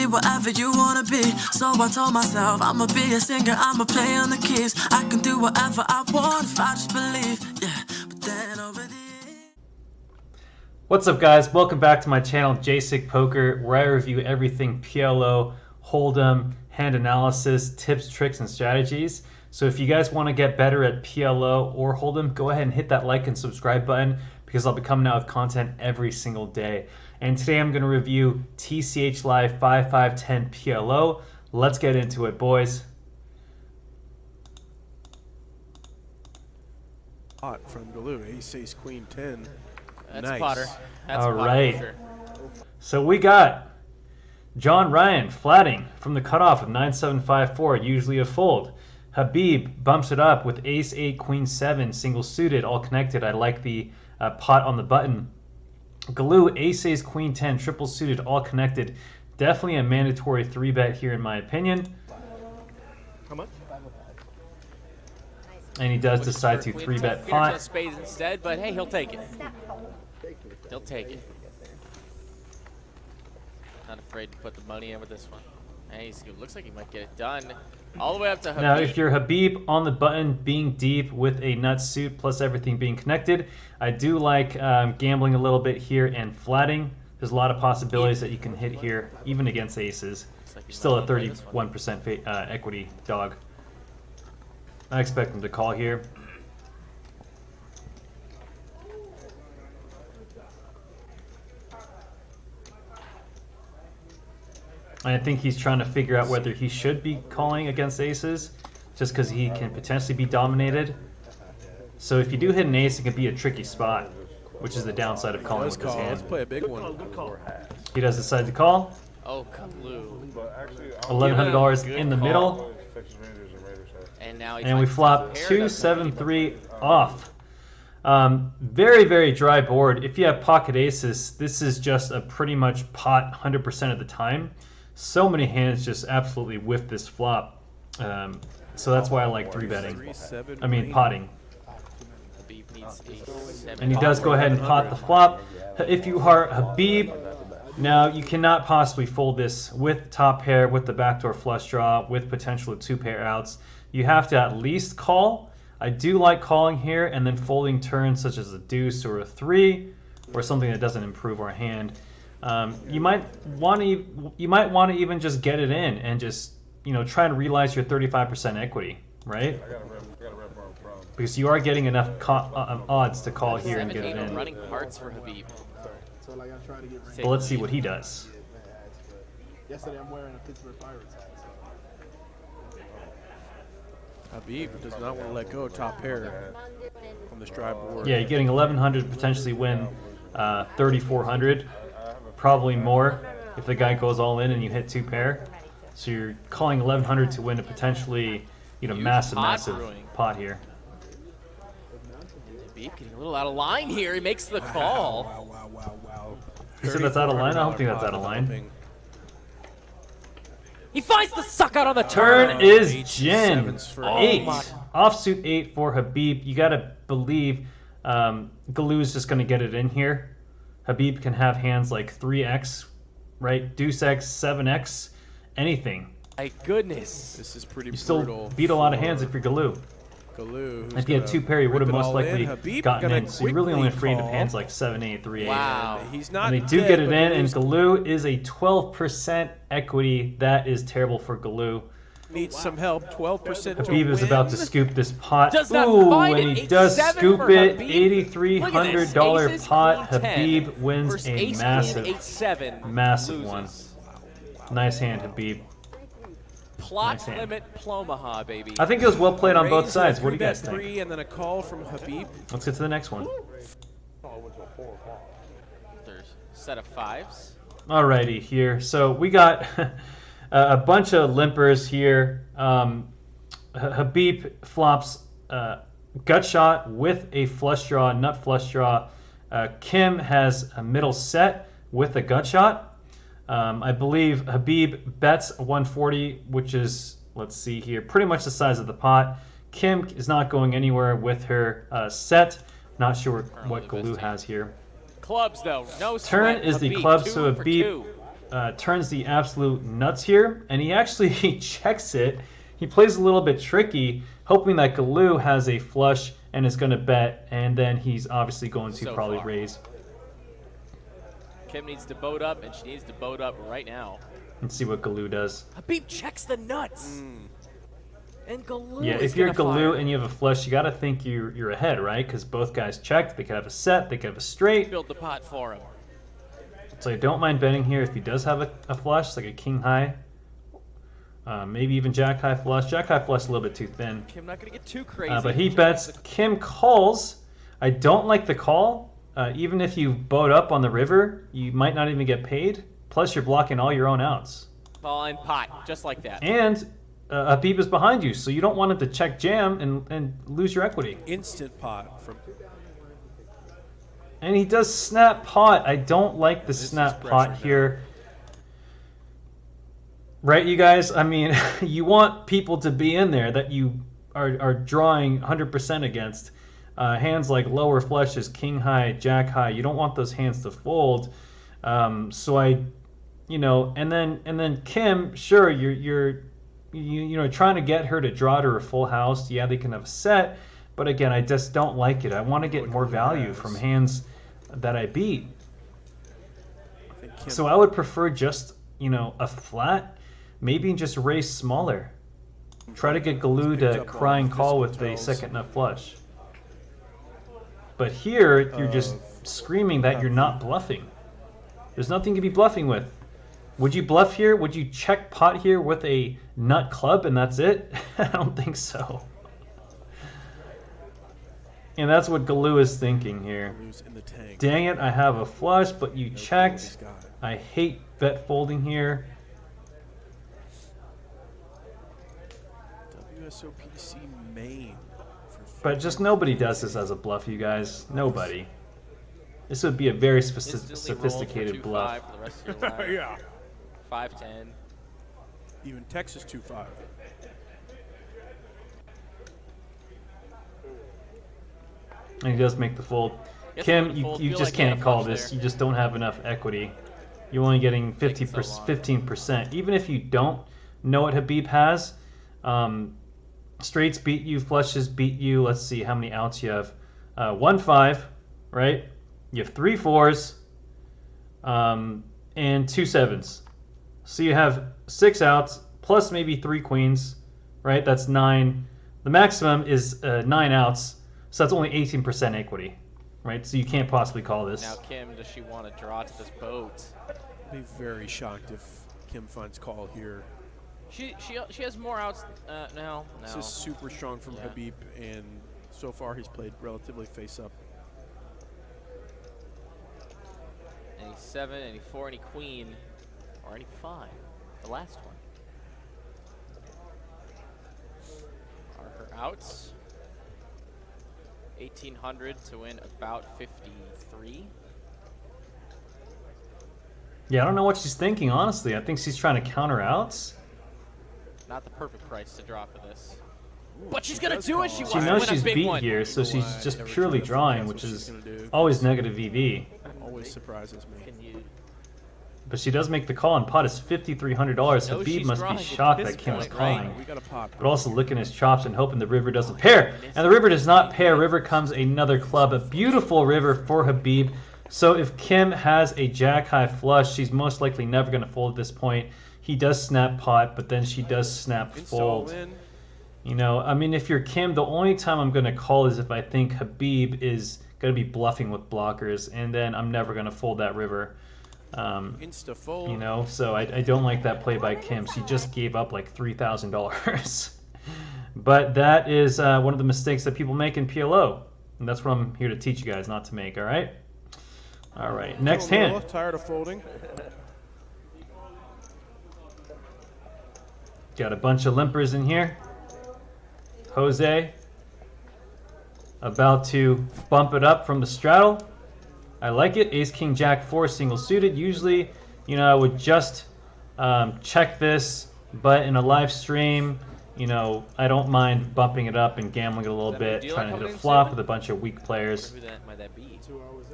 whatever you wanna be. So I told myself, I'ma be a singer, I'ma play on the keys. I can do whatever I want if I just believe. Yeah, but then over the What's up, guys? Welcome back to my channel, JSig Poker, where I review everything PLO, Hold'em, hand analysis, tips, tricks, and strategies. So if you guys want to get better at PLO or Hold'em, go ahead and hit that like and subscribe button because I'll be coming out with content every single day. And today I'm going to review TCH Live 5510 PLO. Let's get into it, boys. Pot from Galoo, ace, queen 10. That's nice. Potter. That's All Potter right. for sure. So we got John Ryan flatting from the cutoff of 9754, usually a fold. Habib bumps it up with ace 8, queen 7, single suited, all connected. I like the pot on the button. Galoo, ace, ace, queen 10, triple suited, all connected. Definitely a mandatory 3-bet here in my opinion. How much? And he does decide to 3-bet pot. Spades instead, but hey, he'll take it. He'll take it. Not afraid to put the money in with this one. Hey, it looks like he might get it done. All the way up to Habib. Now, if you're Habib on the button, being deep with a nut suit plus everything being connected, I do like gambling a little bit here and flatting. There's a lot of possibilities that you can hit here, even against aces. You're still a 31% equity dog. I expect him to call here. I think he's trying to figure out whether he should be calling against aces, just because he can potentially be dominated. So if you do hit an ace, it can be a tricky spot, which is the downside of calling with this hand. Let's play a big one. He does decide to call. Oh, Galoo. $1,100 in the middle. And now And we flop 2-7-3 off. Very, very dry board. If you have pocket aces, this is just a pretty much pot 100% of the time. So many hands just absolutely whiff this flop. So that's why I like 3-betting. I mean, potting. And he does go ahead and pot the flop. If you are Habib, now you cannot possibly fold this with top pair, with the backdoor flush draw, with potential 2-pair outs. You have to at least call. I do like calling here and then folding turns such as a deuce or a 3 or something that doesn't improve our hand. You might want to even just get it in and just try and realize your 35% equity, right? Because you are getting enough odds to call here and get it in. Running hearts for Habib. But let's see what he does. Yesterday I'm wearing a Pittsburgh Pirates hat. Habib does not want to let go of top pair on this dry board. Yeah, you're getting 1,100 to potentially win 3,400, probably more if the guy goes all in and you hit 2-pair. So you're calling 1,100 to win a potentially massive pot here. Habib getting a little out of line here. He makes the call. Wow. You said that's out of line? I don't think that's out of line. He finds the suck out on the Turn is Gen 8. my. Offsuit 8 for Habib. You got to believe Galoo's just going to get it in here. Habib can have hands like 3x, right? Deuce X, 7x, anything. My goodness. This is pretty You brutal. still beat a lot of hands if you're Galoo. Galoo, If you had 2-pair, you would have most likely gotten in. in. So you're really only afraid of hands like 7-8, 3-8. Wow. He's not And they do dead, get it but in, and Galoo's Galoo is a 12% equity. That is terrible for Galoo. needs some help. 12% to Habib is win. about to scoop this pot. Does not Ooh, find and it. he does 8-7 scoop for it. Habib. Look at this. $8,300 Aces, pot. queen 10 Habib wins versus a ace, massive, queen, 8-7 massive loses. one. Nice hand, Habib. Pot Nice hand. Limit Omaha, baby. I think it was well played on both Raise sides. a What do you guys 3-bet think? 3 and then a call from Habib. Let's get to the next one. There's a set of fives. Alrighty, here. So we got a bunch of limpers here. Habib flops gut shot with a flush draw, nut flush draw. Kim has a middle set with a gut shot. I believe Habib bets 140, which is, let's see here, pretty much the size of the pot. Kim is not going anywhere with her set. Not sure what Galoo has here. Clubs, though. No Turn sweat. is the Habib, club, 2 so for Habib 2. turns the absolute nuts here, and he actually checks it. He plays a little bit tricky, hoping that Galoo has a flush and is going to bet, and then he's obviously going to probably raise. Kim needs to boat up, and she needs to boat up right now. Let's see what Galoo does. Habib checks the nuts. And Galoo Yeah, if you're Galoo and you have a flush, you got to think you're ahead, right? Because both guys checked. They could have a set. They could have a straight. Build the pot for him. So I don't mind betting here if he does have a flush, like a king high. Maybe even jack high flush. Jack high flush a little bit too thin. Kim not going to get too crazy. But he bets. Kim calls. I don't like the call. Even if you boat up on the river, you might not even get paid. Plus, you're blocking all your own outs. Ball and pot, just like that. And Habib is behind you, so you don't want him to check jam and lose your equity. Instant pot from. And he does snap pot. I don't like the snap pot here. Right, you guys? I mean, you want people to be in there that you are drawing 100% against. Hands like lower flushes, king high, jack high. You don't want those hands to fold. So I, and then Kim, sure, you're trying to get her to draw to her full house. Yeah, they can have a set, but again, I just don't like it. I want to get more value from hands that I beat. So I would prefer just a flat, maybe just raise smaller. Try to get Galoo to cry and call with a second nut flush. But here, you're just screaming that you're not bluffing. There's nothing to be bluffing with. Would you bluff here? Would you check pot here with a nut club and that's it? I don't think so. And that's what Galoo is thinking here. Dang it, I have a flush, but you checked. I hate bet folding here. WSOPC main. But just nobody does this as a bluff, you guys. Nobody. This would be a very sophisticated bluff. For the rest of your life. Yeah. 5-10. Even Texas 2-5. And he does make the fold. Kim, you just can't call this. You just don't have enough equity. You're only getting 15%. Even if you don't know what Habib has, straights beat you, flushes beat you. Let's see how many outs you have. 1-5, right? You have 3 4s, and 2 7s. So you have 6 outs plus maybe 3 queens, right? That's 9. The maximum is 9 outs, so that's only 18% equity, right? So you can't possibly call this. Now, Kim, does she want to draw to this boat? I'd be very shocked if Kim finds call here. She has more outs now. This is super strong from Habib, and so far he's played relatively face up. Any 7, any 4, any queen, or any 5. The last one. Are her outs? 1,800 to win about 53. Yeah, I don't know what she's thinking, honestly. I think she's trying to counter outs. Not the perfect price to draw for this. But she's going to do it. She knows she's beat here, so she's just purely drawing, which is always negative EV. Always surprises me. But she does make the call, and pot is $5,300. Habib must be shocked that Kim is calling. But also licking his chops and hoping the river doesn't pair. And the river does not pair. River comes another club. A beautiful river for Habib. So if Kim has a jack high flush, she's most likely never going to fold at this point. He does snap pot, but then she does snap fold. I mean, if you're Kim, the only time I'm going to call is if I think Habib is going to be bluffing with blockers, and then I'm never going to fold that river. Insta fold. So I don't like that play by Kim. She just gave up like $3,000. But that is one of the mistakes that people make in PLO, and that's what I'm here to teach you guys not to make. All right. All right. Next hand. Tired of folding. Got a bunch of limpers in here. Jose about to bump it up from the straddle. I like it. Ace, King, Jack, 4 single suited. Usually, I would just check this, but in a live stream, I don't mind bumping it up and gambling it a little bit, trying to hit a flop with a bunch of weak players. Who might that be?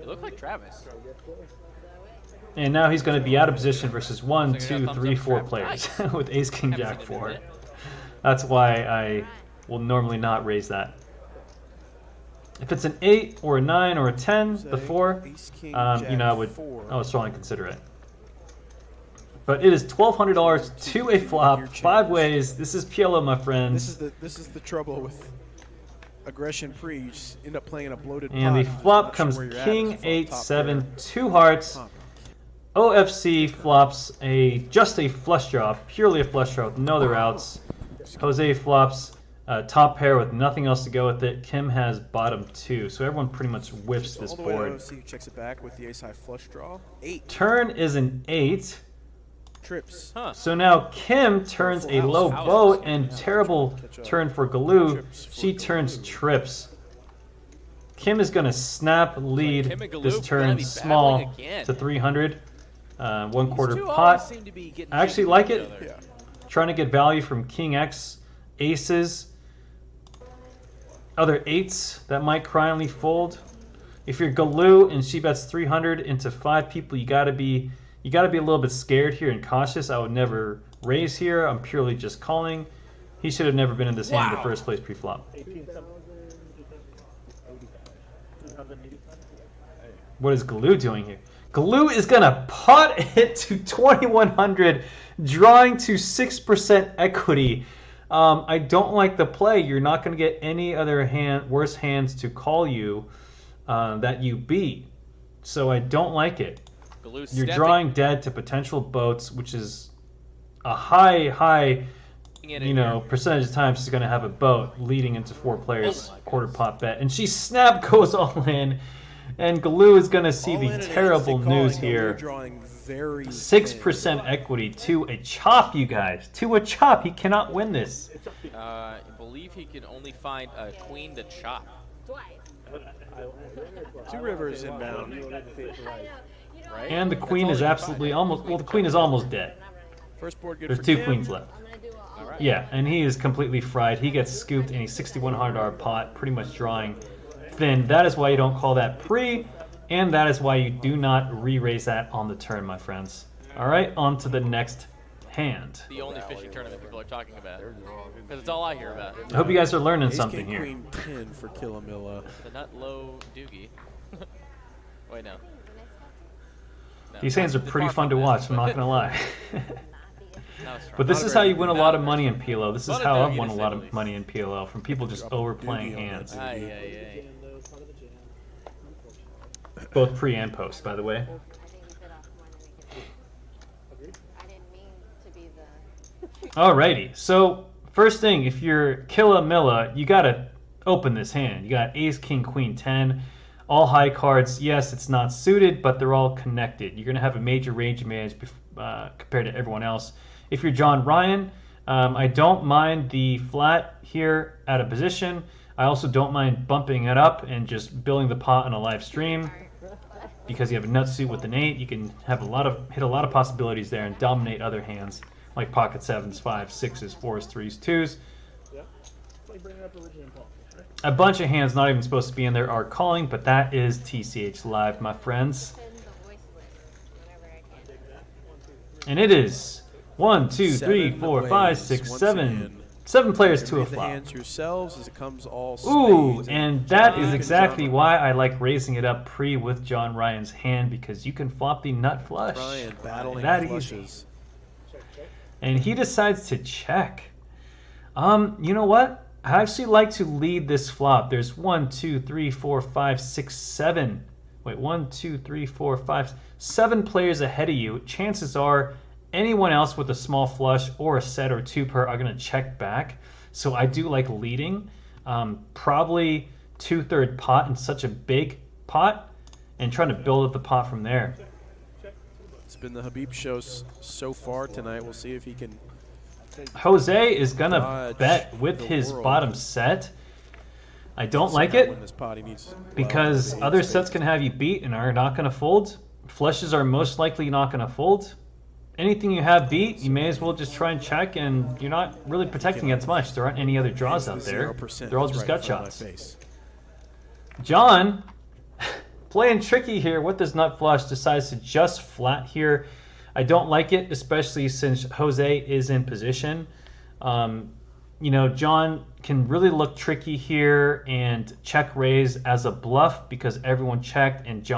It looked like Travis. And now he's going to be out of position versus 1, So you're 2, gonna 3, thumbs 4 up players crap. with Ace King Haven't Jack seen it, 4. is it? That's why I will normally not raise that. If it's an 8 or a 9 or a 10, the 4, you know, I would strongly consider it. But it is $1,200 to a flop, 5 ways. This is PLO, my friends. This is the trouble with aggression pre. You just end up playing a bloated And the pot. flop Not sure comes where you're at King, as you 8, flop top 7, pair. 2 hearts. Huh. OFC flops just a flush draw, purely a flush draw with no other outs. Jose flops top pair with nothing else to go with it. Kim has bottom 2, so everyone pretty much whiffs this All the way to board. OFC, checks it back with the ace high flush draw. 8 Turn is an 8. trips. Huh. So now Kim turns a low boat and terrible turn for Galoo. She turns trips. Kim is going to snap lead Kim and Galoo this gonna turn be small battling again. to 300. 1/4 Two always pot. seem to be getting I actually like it. Yeah. Trying to get value from King X, aces, other 8s that might cryingly fold. If you're Galoo and she bets 300 into 5 people, you gotta be a little bit scared here and cautious. I would never raise here. I'm purely just calling. He should have never been in this hand in the first place pre-flop. What is Galoo doing here? Galoo is gonna pot it to 2,100, drawing to 6% equity. I don't like the play. You're not gonna get any other worse hands to call you that you beat. So I don't like it. Galoo's You're stepping drawing dead to potential boats, which is a high, in you know, percentage of times she's going to have a boat leading into 4 players, quarter pot bet. And she snap goes all in, and Galoo is going to see All in the and terrible instant calling, news Galoo here. drawing very 6% equity to a chop, you guys. To a chop. He cannot win this. I believe he can only find a queen to chop. thin. 2 rivers inbound. Right? And the queen is absolutely almost, well, the queen is almost dead. First board good There's for 2 Kim. queens left. All right. Yeah, and he is completely fried. He gets scooped in a $6,100 pot, pretty much drawing thin. That is why you don't call that pre, and that is why you do not re-raise that on the turn, my friends. All right, on to the next hand. The only fishing tournament people are talking about. Because it's all I hear about. I hope you guys are learning Ace something King here. Queen 10 for Killamilla. The nut low doogie. Wait, no. No. These hands are pretty fun to watch, I'm not going to lie. That was strong. But this Not a is very how you good win a lot of money in PLO. This is But a how very I've won a good lot of assembly. money in PLO, from people just overplaying hands. Aye. Both pre and post, by the way. Alrighty, so first thing, if you're Killamilla, you gotta open this hand. You got Ace, King, Queen, 10, all high cards. Yes, it's not suited, but they're all connected. You're gonna have a major range advantage compared to everyone else. If you're John Ryan, I don't mind the flat here out of position. I also don't mind bumping it up and just building the pot on a live stream. Because you have a nut suit with an 8, you can have hit a lot of possibilities there and dominate other hands like pocket 7s, 5s, 6s, 4s, 3s, 2s. A bunch of hands not even supposed to be in there are calling, but that is TCH Live, my friends. And it is 1, 2, 3, 4, 5, 6, 7. 7 players to a Read the flop. hands yourselves as it comes all Ooh, spades and that is John exactly and why I like raising it up pre with John Ryan's hand, because you can flop the nut flush. Ryan battling That flushes. easy. And he decides to check. You know what? I actually like to lead this flop. There's 1, 2, 3, 4, 5, 6, 7. Wait, 1, 2, 3, 4, 5, 7 players ahead of you. Chances are anyone else with a small flush or a set or 2 pair are going to check back. So I do like leading. Probably 2/3 pot in such a big pot and trying to build up the pot from there. It's been the Habib show so far tonight. We'll see if he can. Jose is going to Dodge bet with the his world. bottom set. I don't like somehow it win this pot. He needs because well, other spades. sets can have you beat and are not going to fold. Flushes are most likely not going to fold. Anything you have beat, you may as well just try and check, and you're not really protecting against much. There aren't any other draws out there. 0%. They're all That's just right gut in front of my shots. face. John playing tricky here with this nut flush, decides to just flat here. I don't like it, especially since Jose is in position. You know, John can really look tricky here and check raise as a bluff because everyone checked, and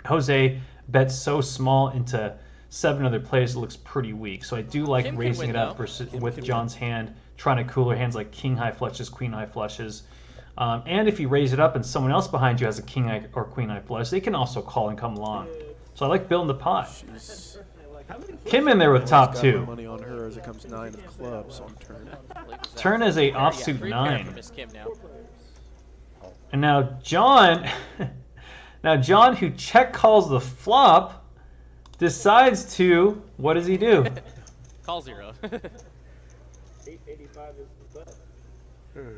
Jose bets so small into 7 other players, it looks pretty weak. So I do like Kim can raising win, it up though. with John's hand, trying to cooler hands like king high flushes, queen high flushes. And if you raise it up and someone else behind you has a king high or queen high flush, they can also call and come along. So I like building the pot. Kim in there with top Got 2. my money on her as it comes 9 of clubs on turn. Turn as a Yeah, offsuit 3 pair 9. for Miss Kim now. And now John, who check calls the flop, decides to, what does he do? Call 0.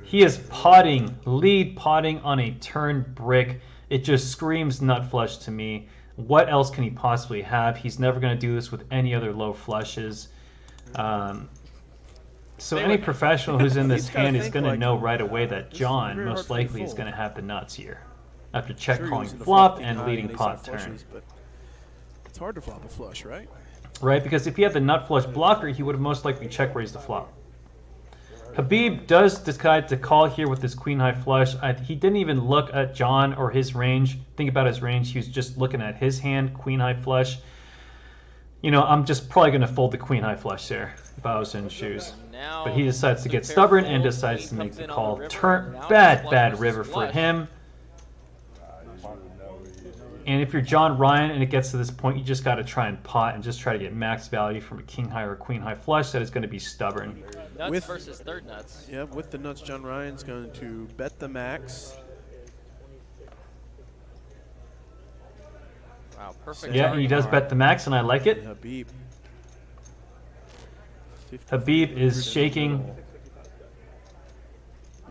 He is potting, lead potting on a turn brick. It just screams nut flush to me. What else can he possibly have? He's never going to do this with any other low flushes. So any professional who's in this He's gotta hand is think going to like, know right away that this is John very most hard for you to likely is fold. going to have the nuts here after check Sure, calling using the flop king and high leading ace pot high turn. flushes, but it's hard to flop a flush, right? Right, because if he had the nut flush blocker, he would have most likely check raised the flop. Habib does decide to call here with this queen high flush. He didn't even look at John or his range. Think about his range. He was just looking at his hand, queen high flush. You know, I'm just probably going to fold the queen high flush there if I was in his shoes. Now, But he decides to get pair stubborn and folds. decides He to make comes the in on call. river. Turn Now it's bad flush bad versus river for flush. him. And if you're John Ryan and it gets to this point, you just got to try and pot and just try to get max value from a king high or a queen high flush that is going to be stubborn. Nuts With- versus third nuts. Yeah, with the nuts, John Ryan's going to bet the max. Wow, perfect. Yeah, starting he does line. bet the max, and I like it. And Habib. Habib is shaking.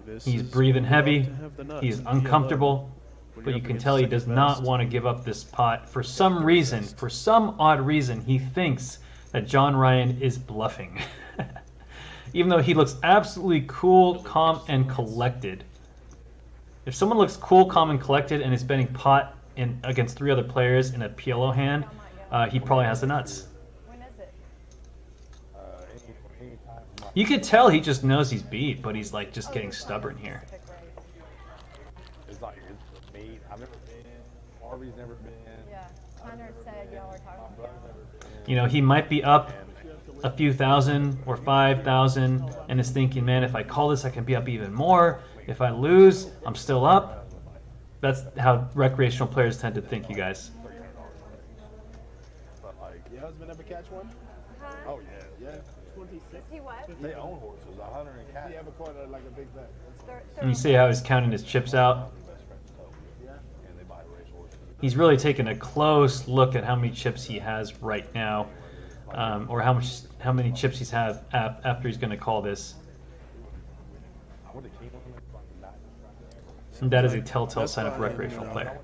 This He's is breathing where we love heavy. to have the nuts He's in uncomfortable. PLO. When But you're you up can against tell he second does not best. want to give up this pot. For some reason, for some odd reason, he thinks that John Ryan is bluffing. Even though he looks absolutely cool, calm, and collected. If someone looks cool, calm, and collected and is betting pot against 3 other players in a PLO hand, he probably has the nuts. When is it? You could tell he just knows he's beat, but he's like just getting stubborn here. It's like it's me. I've never been. Harvey's never been. Yeah, Hunter said y'all were talking about it. You know, he might be up a few thousand or 5,000 and is thinking, man, if I call this, I can be up even more. If I lose, I'm still up. That's how recreational players tend to think, you guys. But like, your husband ever catch one? Huh? Oh yeah, yeah. 26. He what? They own horses. 100 and cat. He ever caught like a big bet? And you see how he's counting his chips out. Yeah. And they buy race horses. He's really taking a close look at how many chips he has right now, or how many chips he's had after he's going to call this. I would have keep him like that. And that is a telltale That's sign of a why, recreational player.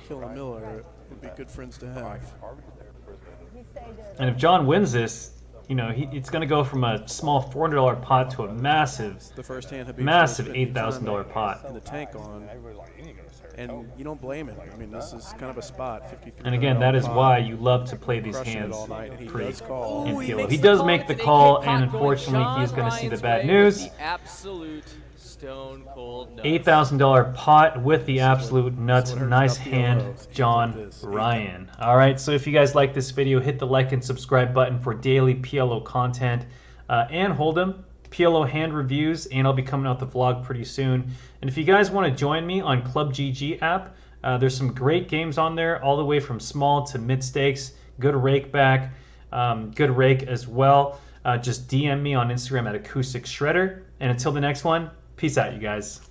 Phil and Miller would be good friends to have. Harvey's there first. He stayed there. And if John wins this, you know, it's going to go from a small $400 pot to a massive, The first hand, Habib massive spent time $8,000 pot. in the tank on, Everybody's like, he ain't gonna say and you don't blame him. I mean, this is kind of a spot. And again, that is why you love to play these Crushing it hands all night, and he pre does call. in Ooh, PLO. makes He the does call. make It's the an call, 8K pot and going unfortunately, he's going to see the Ryan's bad way with news. the absolute stone cold nuts. $8,000 pot with the absolute nuts. what hurts Nice about hand, PLOs. John This. Ryan. All right, so if you guys like this video, hit the like and subscribe button for daily PLO content. And Hold'em, PLO hand reviews, and I'll be coming out the vlog pretty soon. And if you guys want to join me on Club GG app, there's some great games on there, all the way from small to mid stakes. Good rake back, good rake as well. Just DM me on Instagram at Acoustic Shredder. And until the next one, peace out, you guys.